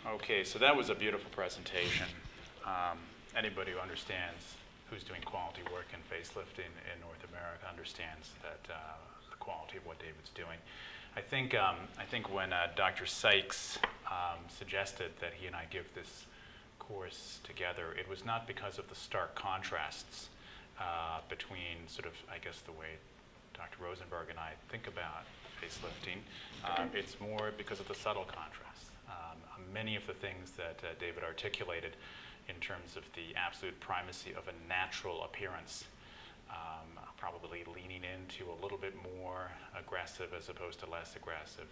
Okay, so that was a beautiful presentation. Anybody who understands who's doing quality work in facelifting in North America understands that the quality of what David's doing. I think when Dr. Sykes suggested that he and I give this course together, it was not because of the stark contrasts between sort of, I guess, the way Dr. Rosenberg and I think about facelifting. It's more because of the subtle contrasts. Many of the things that David articulated in terms of the absolute primacy of a natural appearance, probably leaning into a little bit more aggressive as opposed to less aggressive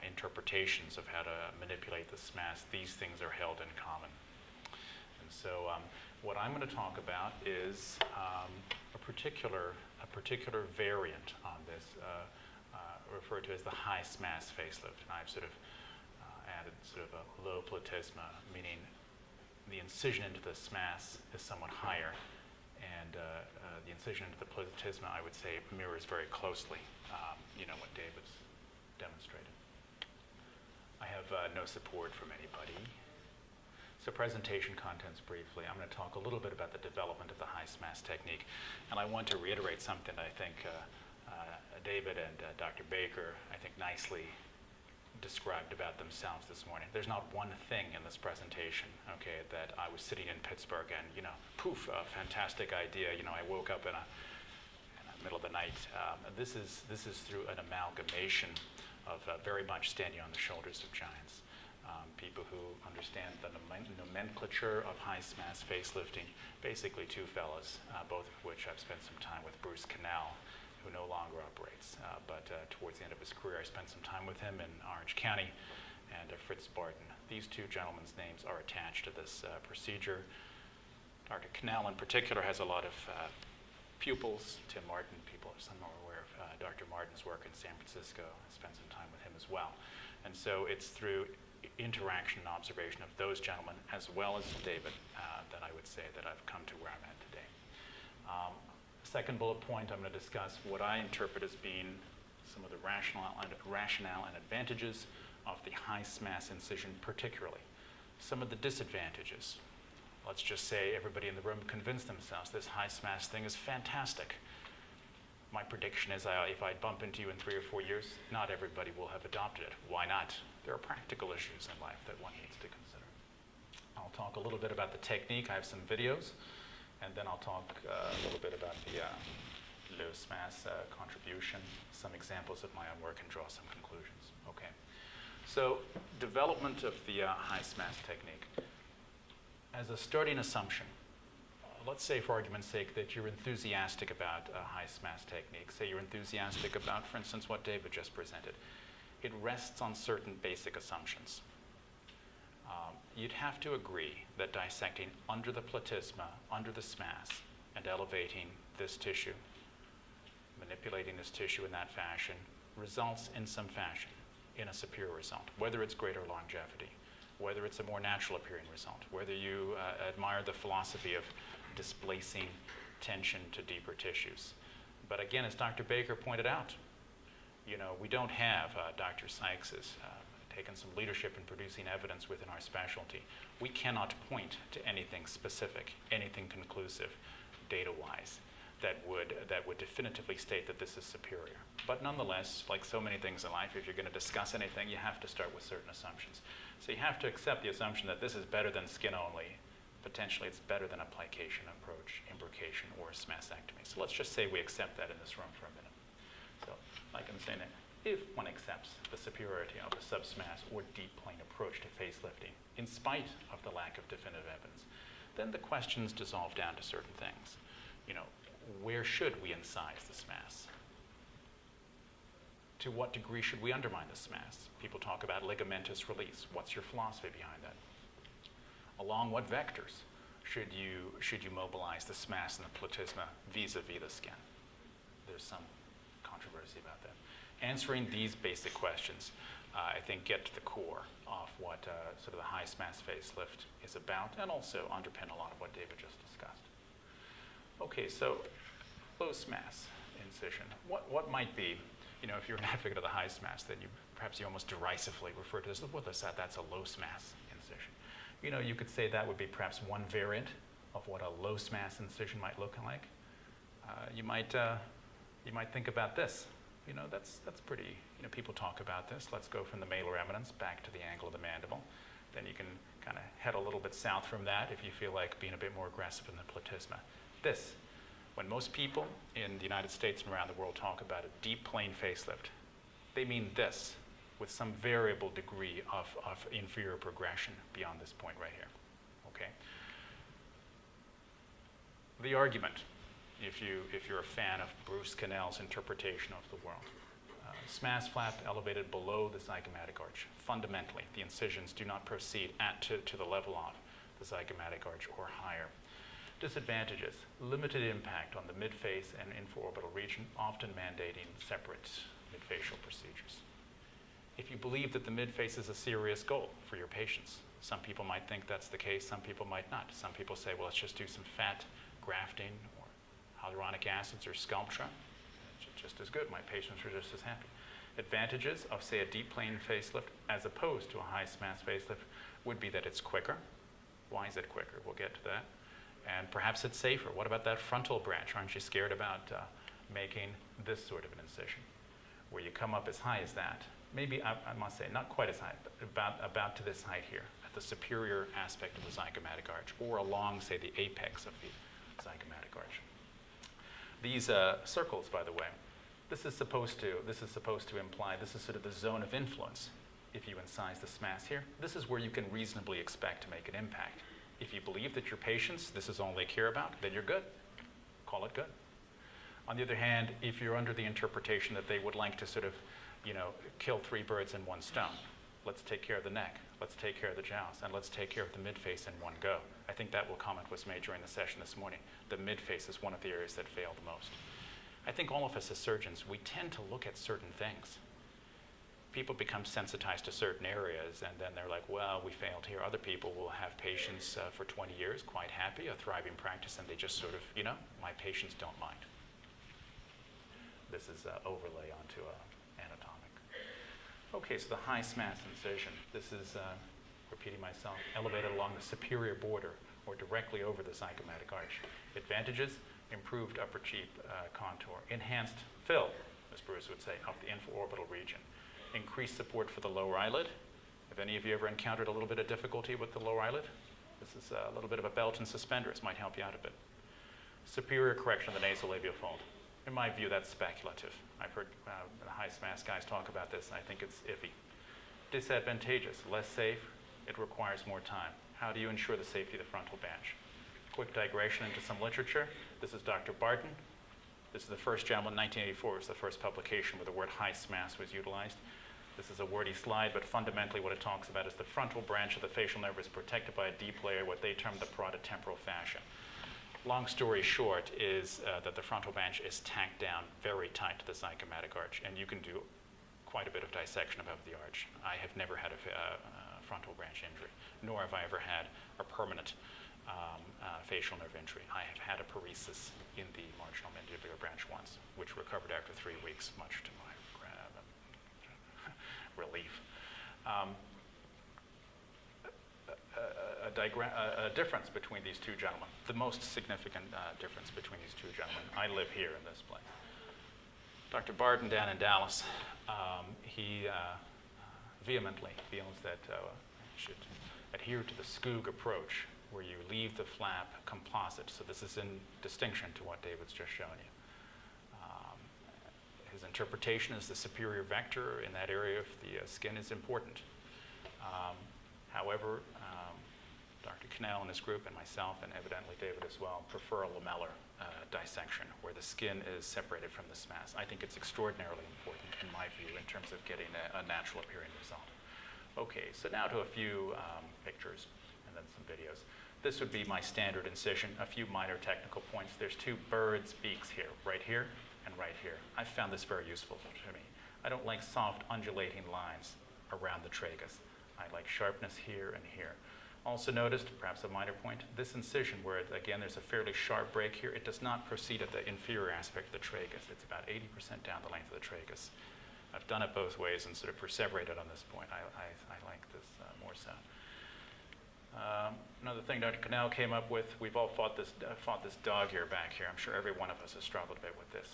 interpretations of how to manipulate the SMAS, these things are held in common. And so what I'm going to talk about is a particular variant on this, referred to as the high SMAS facelift. And I've sort of added sort of a low platysma, meaning the incision into the SMAS is somewhat higher, and the incision into the platysma, I would say, mirrors very closely, what David's demonstrated. I have no support from anybody. So presentation contents briefly. I'm going to talk a little bit about the development of the high SMAS technique, and I want to reiterate something that I think David and Dr. Baker, I think, nicely described about themselves this morning. There's not one thing in this presentation, okay, that I was sitting in Pittsburgh and, poof, a fantastic idea. I woke up in the middle of the night. This is through an amalgamation of very much standing on the shoulders of giants. People who understand the nomenclature of high SMAS facelifting, basically two fellows, both of which I've spent some time with. Bruce Canal, who no longer operates, but towards the end of his career, I spent some time with him in Orange County, and Fritz Barton. These two gentlemen's names are attached to this procedure. Dr. Canal, in particular, has a lot of pupils. Tim Martin, some are aware of Dr. Martin's work in San Francisco. I spent some time with him as well. And so it's through interaction and observation of those gentlemen, as well as David, that I would say that I've come to where I'm at today. Second bullet point, I'm going to discuss what I interpret as being some of the rationale and advantages of the high SMAS incision particularly. Some of the disadvantages. Let's just say everybody in the room convinced themselves this high SMAS thing is fantastic. My prediction is if I bump into you in 3 or 4 years, not everybody will have adopted it. Why not? There are practical issues in life that one needs to consider. I'll talk a little bit about the technique. I have some videos. And then I'll talk a little bit about the low SMAS contribution, some examples of my own work, and draw some conclusions. Okay. So development of the high SMAS technique. As a starting assumption, let's say for argument's sake that you're enthusiastic about a high SMAS technique. Say you're enthusiastic about, for instance, what David just presented. It rests on certain basic assumptions. You'd have to agree that dissecting under the platysma, under the SMAS, and elevating this tissue, manipulating this tissue in that fashion, results in some fashion in a superior result, whether it's greater longevity, whether it's a more natural appearing result, whether you admire the philosophy of displacing tension to deeper tissues. But again, as Dr. Baker pointed out, we don't have Dr. Sykes has taken some leadership in producing evidence within our specialty. We cannot point to anything specific, anything conclusive, data-wise, that would definitively state that this is superior. But nonetheless, like so many things in life, if you're going to discuss anything, you have to start with certain assumptions. So you have to accept the assumption that this is better than skin only. Potentially, it's better than a plication approach, imbrication, or SMASectomy. So let's just say we accept that in this room for a minute. So like I'm saying, if one accepts the superiority of the sub-SMAS or deep plane approach to facelifting, in spite of the lack of definitive evidence, then the questions dissolve down to certain things. Where should we incise the SMAS? To what degree should we undermine the SMAS? People talk about ligamentous release. What's your philosophy behind that? Along what vectors should you mobilize the SMAS and the platysma vis-a-vis the skin? There's some controversy about that. Answering these basic questions, I think, get to the core of what sort of the high SMAS facelift is about, and also underpin a lot of what David just discussed. Okay, so low SMAS incision. What might be You know, if you're an advocate of the high SMAS, then perhaps you almost derisively refer to this as, well, that's a low SMAS incision. You know, you could say that would be perhaps one variant of what a low SMAS incision might look like. You might think about this. You know, that's pretty, you know, people talk about this. Let's go from the malar eminence back to the angle of the mandible. Then you can kind of head a little bit south from that if you feel like being a bit more aggressive in the platysma. This, when most people in the United States and around the world talk about a deep plane facelift, they mean this with some variable degree of inferior progression beyond this point right here, okay? The argument, if you're a fan of Bruce Cannell's interpretation of the world, SMAS flap elevated below the zygomatic arch. Fundamentally, the incisions do not proceed to the level of the zygomatic arch or higher. Disadvantages, limited impact on the midface and infraorbital region, often mandating separate midfacial procedures. If you believe that the midface is a serious goal for your patients, some people might think that's the case, some people might not. Some people say, well, let's just do some fat grafting or hyaluronic acids or Sculptra. Just as good. My patients are just as happy. Advantages of, say, a deep plane facelift as opposed to a high SMAS facelift would be that it's quicker. Why is it quicker? We'll get to that. And perhaps it's safer. What about that frontal branch? Aren't you scared about making this sort of an incision, where you come up as high as that? Maybe, I must say, not quite as high, but about to this height here, at the superior aspect of the zygomatic arch, or along, say, the apex of the zygomatic arch. These circles, by the way, this is supposed to imply this is sort of the zone of influence. If you incise the SMAS here, this is where you can reasonably expect to make an impact. If you believe that your patients, this is all they care about, then you're good. Call it good. On the other hand, if you're under the interpretation that they would like to sort of, you know, kill 3 birds in one stone, let's take care of the neck, let's take care of the jowls, and let's take care of the midface in one go. I think that comment was made during the session this morning. The midface is one of the areas that fail the most. I think all of us as surgeons, we tend to look at certain things. People become sensitized to certain areas, and then they're like, well, we failed here. Other people will have patients for 20 years, quite happy, a thriving practice, and they just sort of, you know, my patients don't mind. This is overlay onto anatomic. Okay, so the high SMAS incision. This is, repeating myself, elevated along the superior border or directly over the zygomatic arch. Advantages, improved upper cheek contour. Enhanced fill, as Bruce would say, of the infraorbital region. Increased support for the lower eyelid. Have any of you ever encountered a little bit of difficulty with the lower eyelid? This is a little bit of a belt and suspenders, might help you out a bit. Superior correction of the nasolabial fold. In my view, that's speculative. I've heard the high SMAS guys talk about this, and I think it's iffy. Disadvantageous, less safe, it requires more time. How do you ensure the safety of the frontal branch? Quick digression into some literature. This is Dr. Barton. This is the first gentleman, 1984 was the first publication where the word high SMAS was utilized. This is a wordy slide, but fundamentally what it talks about is the frontal branch of the facial nerve is protected by a deep layer, what they term the paratotemporal fascia. Long story short is that the frontal branch is tacked down very tight to the zygomatic arch, and you can do quite a bit of dissection above the arch. I have never had a frontal branch injury, nor have I ever had a permanent facial nerve injury. I have had a paresis in the marginal mandibular branch once, which recovered after 3 weeks, much to my relief. A difference between these two gentlemen, the most significant difference between these two gentlemen. I live here in this place. Dr. Barton down in Dallas, he vehemently feels that you should adhere to the Skoog approach, where you leave the flap composite. So this is in distinction to what David's just shown you. His interpretation is the superior vector in that area of the skin is important. However, Dr. Cannell and his group and myself, and evidently David as well, prefer a lamellar dissection where the skin is separated from the SMAS. I think it's extraordinarily important in my view in terms of getting a natural appearing result. Okay, so now to a few pictures and then some videos. This would be my standard incision, a few minor technical points. There's 2 birds' beaks here, right here and right here. I found this very useful to me. I don't like soft undulating lines around the tragus. I like sharpness here and here. Also noticed, perhaps a minor point, this incision where, again, there's a fairly sharp break here, it does not proceed at the inferior aspect of the tragus. It's about 80% down the length of the tragus. I've done it both ways and sort of perseverated on this point. I like this more so. Another thing Dr. Cannell came up with, we've all fought this dog ear back here. I'm sure every one of us has struggled a bit with this.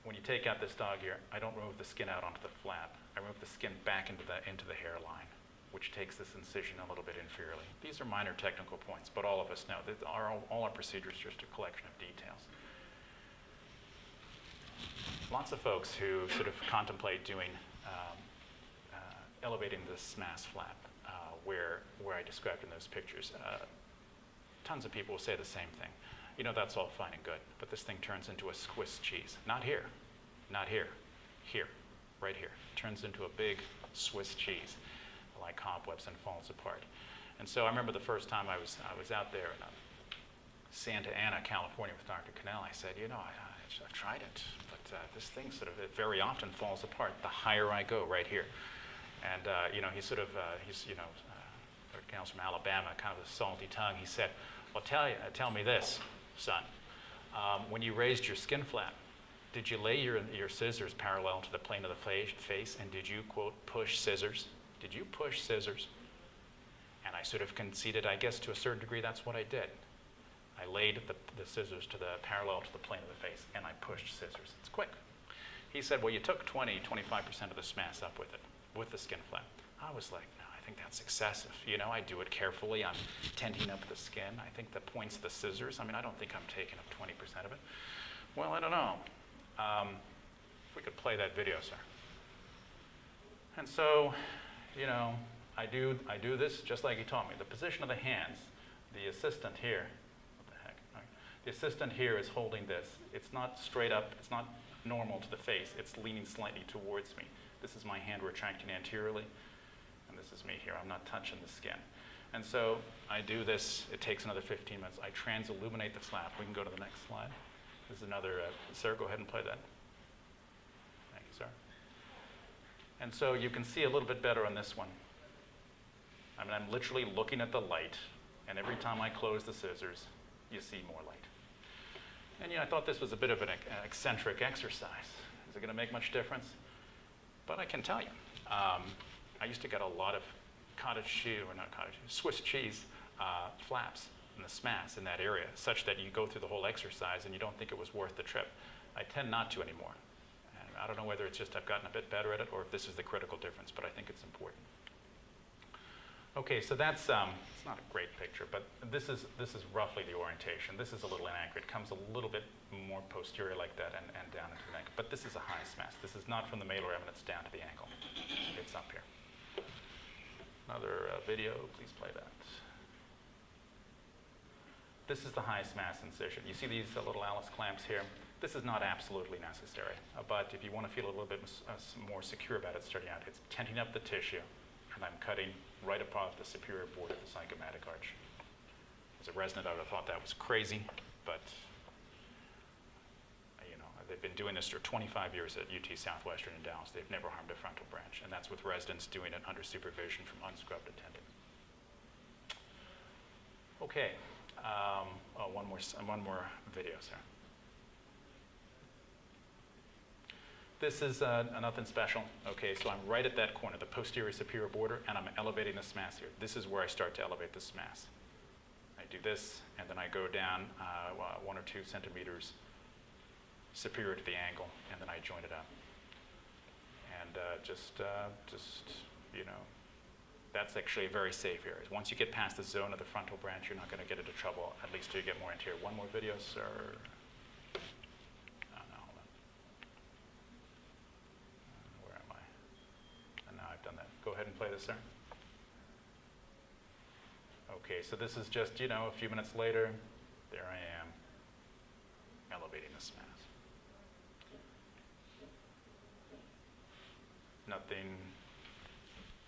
When you take out this dog ear, I don't remove the skin out onto the flap. I remove the skin back into the hairline, which takes this incision a little bit inferiorly. These are minor technical points, but all of us know that all our procedures are just a collection of details. Lots of folks who sort of contemplate doing, elevating the SMAS flap, where I described in those pictures. Tons of people will say the same thing. You know, that's all fine and good, but this thing turns into a Swiss cheese. Not here, not here, here, right here. It turns into a big Swiss cheese, like cobwebs, and falls apart. And so I remember the first time I was out there in Santa Ana, California with Dr. Cannell. I said, you know, I've tried it, but this thing sort of, it very often falls apart the higher I go right here. And, you know, he's, Dr. Cannell's from Alabama, kind of a salty tongue. He said, well, tell me this, son. When you raised your skin flap, did you lay your scissors parallel to the plane of the face, and did you, quote, push scissors? Did you push scissors? And I sort of conceded, I guess to a certain degree, that's what I did. I laid the scissors parallel to the plane of the face, and I pushed scissors. It's quick. He said, well, you took 25% of the SMAS up with it, with the skin flap. I was like, no, I think that's excessive. You know, I do it carefully. I'm tenting up the skin. I think the points of the scissors, I mean, I don't think I'm taking up 20% of it. Well, I don't know. If we could play that video, sir. And so, you know, I do this just like he taught me. The position of the hands, the assistant here, what the heck? Right. The assistant here is holding this. It's not straight up, it's not normal to the face. It's leaning slightly towards me. This is my hand retracting anteriorly, and this is me here. I'm not touching the skin. And so I do this. It takes another 15 minutes. I trans-illuminate the flap. We can go to the next slide. This is another, sir, go ahead and play that. Thank you, sir. And so you can see a little bit better on this one. I mean, I'm literally looking at the light, and every time I close the scissors, you see more light. And you know, I thought this was a bit of an eccentric exercise. Is it going to make much difference? But I can tell you, I used to get a lot of Swiss cheese flaps in the SMAS in that area, such that you go through the whole exercise and you don't think it was worth the trip. I tend not to anymore. And I don't know whether it's just I've gotten a bit better at it or if this is the critical difference, but I think it's important. Okay, so that's, it's not a great picture, but this is roughly the orientation. This is a little inaccurate. It comes a little bit more posterior like that and down into the neck. But this is a high SMAS. This is not from the malar eminence down to the ankle. It's up here. Another video, please play that. This is the high SMAS incision. You see these little Alice clamps here? This is not absolutely necessary, but if you want to feel a little bit more secure about it starting out, it's tenting up the tissue, and I'm cutting right above the superior border of the zygomatic arch. As a resident, I would have thought that was crazy, but you know, they've been doing this for 25 years at UT Southwestern in Dallas. They've never harmed a frontal branch, and that's with residents doing it under supervision from unscrubbed attending. Okay, one more video, sir. This is nothing special. Okay, so I'm right at that corner, the posterior superior border, and I'm elevating the SMAS here. This is where I start to elevate the SMAS. I do this, and then I go down 1 or 2 centimeters superior to the angle, and then I join it up. And just you know, that's actually a very safe area. Once you get past the zone of the frontal branch, you're not going to get into trouble, at least till you get more anterior. One more video, sir. Go ahead and play this, sir. Okay, so this is just, you know, a few minutes later, there I am, elevating the SMAS.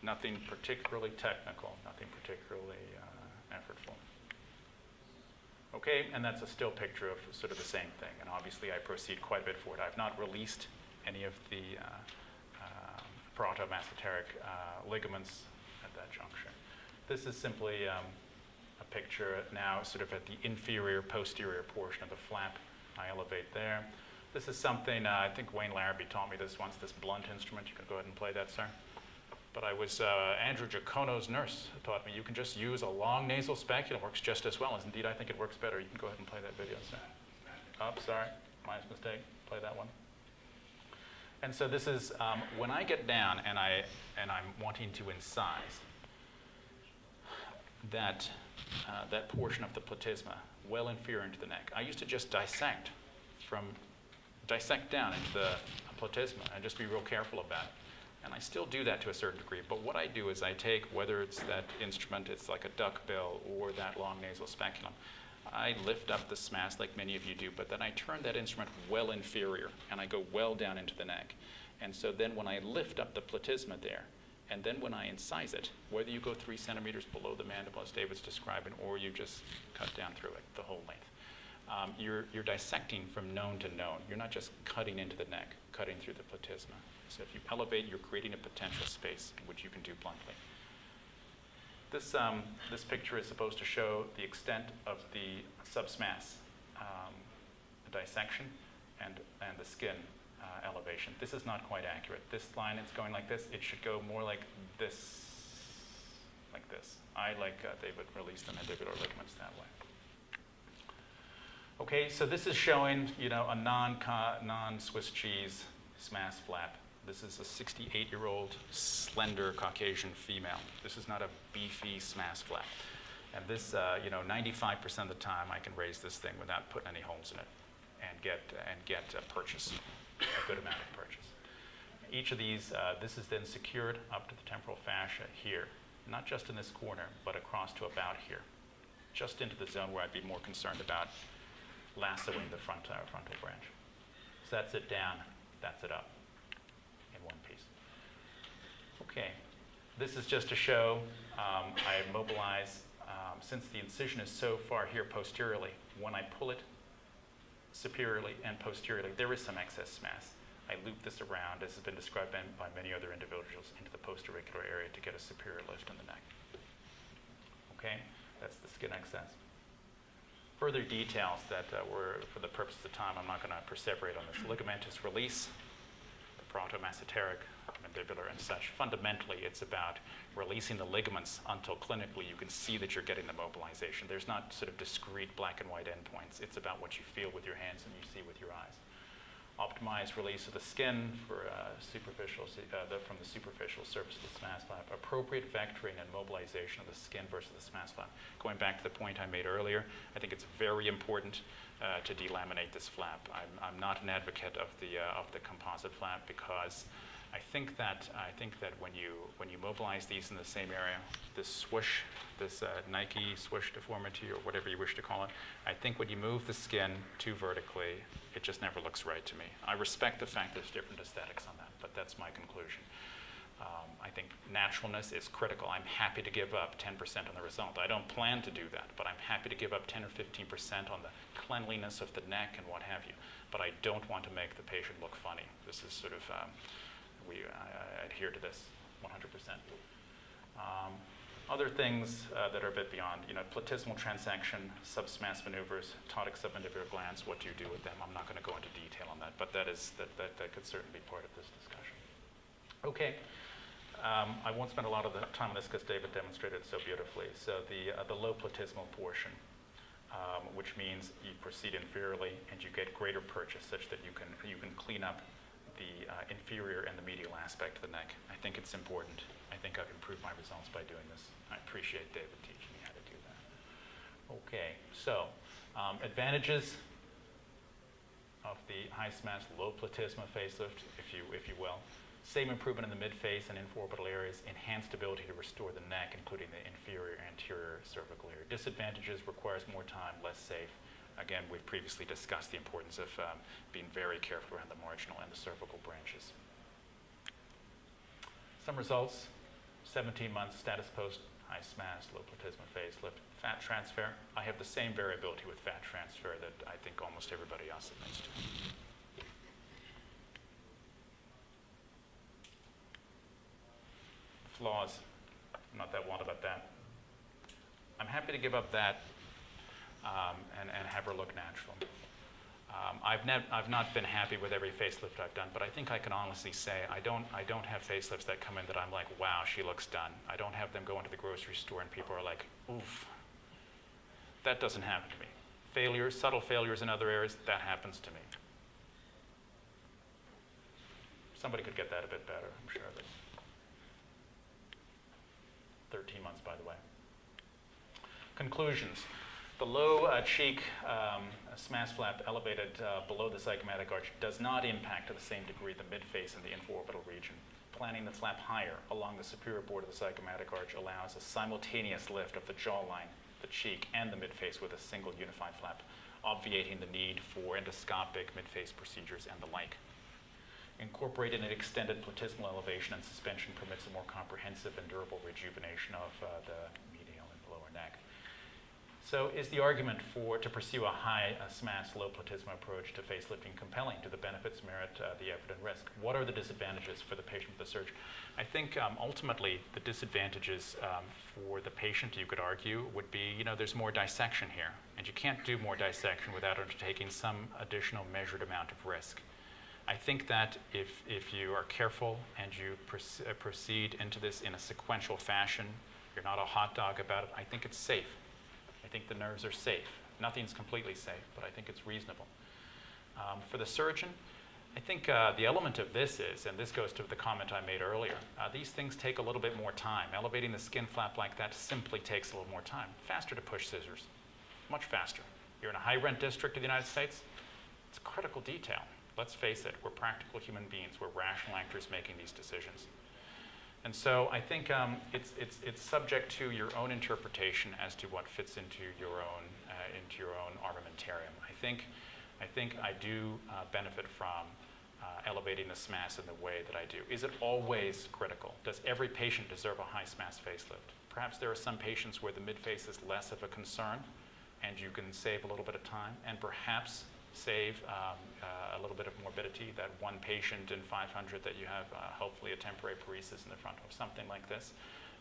Nothing particularly technical, nothing particularly effortful. Okay, and that's a still picture of sort of the same thing, and obviously I proceed quite a bit forward. I've not released any of the paratomasseteric ligaments at that juncture. This is simply a picture now sort of at the inferior posterior portion of the flap. I elevate there. This is something, I think Wayne Larrabee taught me this once, this blunt instrument. You can go ahead and play that, sir. But I was, Andrew Giacono's nurse taught me you can just use a long nasal speculum. Works just as well. As indeed, I think it works better. You can go ahead and play that video, sir. Oh, sorry, my mistake. Play that one. And so this is, when I get down and I'm wanting to incise that portion of the platysma well inferior into the neck, I used to just dissect down into the platysma and just be real careful about it. And I still do that to a certain degree, but what I do is I take, whether it's that instrument, it's like a duckbill, or that long nasal speculum, I lift up the SMAS like many of you do, but then I turn that instrument well inferior, and I go well down into the neck. And so then when I lift up the platysma there, and then when I incise it, whether you go 3 centimeters below the mandible, as David's describing, or you just cut down through it, the whole length, you're dissecting from known to known. You're not just cutting into the neck, cutting through the platysma. So if you elevate, you're creating a potential space, which you can do bluntly. This picture is supposed to show the extent of the subsmass dissection and the skin elevation. This is not quite accurate. This line is going like this. It should go more like this, like this. I, like David, release the mandibular ligaments that way. Okay, so this is showing, a non-Swiss cheese SMAS flap. This is a 68-year-old slender Caucasian female. This is not a beefy SMAS flap. And this, 95% of the time I can raise this thing without putting any holes in it and get a purchase, a good amount of purchase. Each of these, this is then secured up to the temporal fascia here, not just in this corner, but across to about here, just into the zone where I'd be more concerned about lassoing the frontal branch. So that's it down, that's it up in one piece. Okay, this is just to show I mobilize, since the incision is so far here posteriorly, when I pull it superiorly and posteriorly, there is some excess SMAS. I loop this around, as has been described by many other individuals, into the postauricular area to get a superior lift in the neck. Okay, that's the skin excess. Further details that were, for the purpose of time, I'm not going to perseverate on this. Ligamentous release, the protomasseteric, mandibular, and such. Fundamentally, it's about releasing the ligaments until clinically you can see that you're getting the mobilization. There's not sort of discrete black and white endpoints. It's about what you feel with your hands and you see with your eyes. Optimized release of the skin for from the superficial surface of the SMAS flap. Appropriate vectoring and mobilization of the skin versus the SMAS flap. Going back to the point I made earlier, I think it's very important to delaminate this flap. I'm not an advocate of the composite flap because I think that when you mobilize these in the same area, this swoosh, this Nike swoosh deformity or whatever you wish to call it, I think when you move the skin too vertically, it just never looks right to me. I respect the fact there's different aesthetics on that, but that's my conclusion. I think naturalness is critical. I'm happy to give up 10% on the result. I don't plan to do that, but I'm happy to give up 10 or 15% on the cleanliness of the neck and what have you. But I don't want to make the patient look funny. This is sort of, I adhere to this 100%. Other things that are a bit beyond, platysmal transection, subsmass maneuvers, ptotic submandibular glands, what do you do with them? I'm not going to go into detail on that, but that could certainly be part of this discussion. Okay, I won't spend a lot of the time on this because David demonstrated it so beautifully. So the low platysmal portion, which means you proceed inferiorly and you get greater purchase such that you can clean up the inferior and the medial aspect of the neck. I think it's important. I think I've improved my results by doing this. I appreciate David teaching me how to do that. Okay, so advantages of the high SMAS low platysma facelift, if you will. Same improvement in the mid-face and infraorbital areas, enhanced ability to restore the neck, including the inferior anterior cervical area. Disadvantages, requires more time, less safe. Again, we've previously discussed the importance of being very careful around the marginal and the cervical branches. Some results, 17 months status post, high SMAS, low platysma facelift. Fat transfer, I have the same variability with fat transfer that I think almost everybody else admits to. Flaws, I'm not that wild about that. happy to give up that and have her look natural. I've not been happy with every facelift I've done, but I think I can honestly say I don't have facelifts that come in that I'm like, wow, she looks done. I don't have them go into the grocery store and people are like, oof. That doesn't happen to me. Failures, subtle failures in other areas, that happens to me. Somebody could get that a bit better, I'm sure of it. 13 months, by the way. Conclusions. The low cheek SMAS flap elevated below the zygomatic arch does not impact to the same degree the midface and the infraorbital region. Planting the flap higher along the superior border of the zygomatic arch allows a simultaneous lift of the jawline, the cheek, and the midface with a single unified flap, obviating the need for endoscopic midface procedures and the like. Incorporated and extended platysmal elevation and suspension permits a more comprehensive and durable rejuvenation of the medial and lower neck. So is the argument to pursue a high SMAS low platysma approach to facelifting compelling? Do the benefits merit the effort and risk? What are the disadvantages for the patient with the surgeon? I think ultimately the disadvantages for the patient, you could argue, would be, there's more dissection here. And you can't do more dissection without undertaking some additional measured amount of risk. I think that if you are careful and you proceed into this in a sequential fashion, you're not a hot dog about it, I think it's safe. I think the nerves are safe. Nothing's completely safe, but I think it's reasonable. For the surgeon, I think the element of this is, and this goes to the comment I made earlier, these things take a little bit more time. Elevating the skin flap like that simply takes a little more time. Faster to push scissors, much faster. You're in a high rent district of the United States, it's a critical detail. Let's face it, we're practical human beings. We're rational actors making these decisions. And so I think it's subject to your own interpretation as to what fits into your own armamentarium. I think I do benefit from elevating the SMAS in the way that I do. Is it always critical? Does every patient deserve a high SMAS facelift? Perhaps there are some patients where the midface is less of a concern, and you can save a little bit of time, and perhaps save a little bit of morbidity, that one patient in 500 that you have hopefully a temporary paresis in the front of something like this.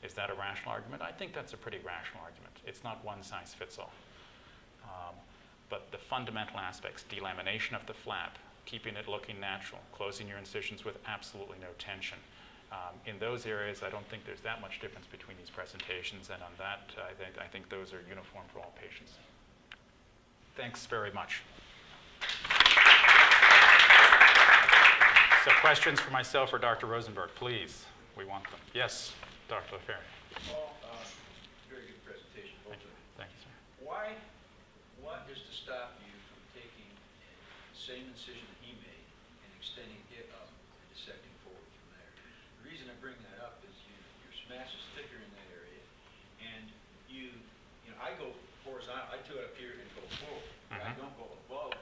Is that a rational argument? I think that's a pretty rational argument. It's not one size fits all. But the fundamental aspects, delamination of the flap, keeping it looking natural, closing your incisions with absolutely no tension. In those areas, I don't think there's that much difference between these presentations, and on that, I think those are uniform for all patients. Thanks very much. So questions for myself or Dr. Rosenberg, please. We want them. Yes, Dr. LaFerrier. Well, very good presentation, both of you. Thank you, sir. What is to stop you from taking the same incision that he made and extending it up and dissecting forward from there? The reason I bring that up is your SMAS is thicker in that area, and I go horizontal. I do it up here and go forward. I don't go above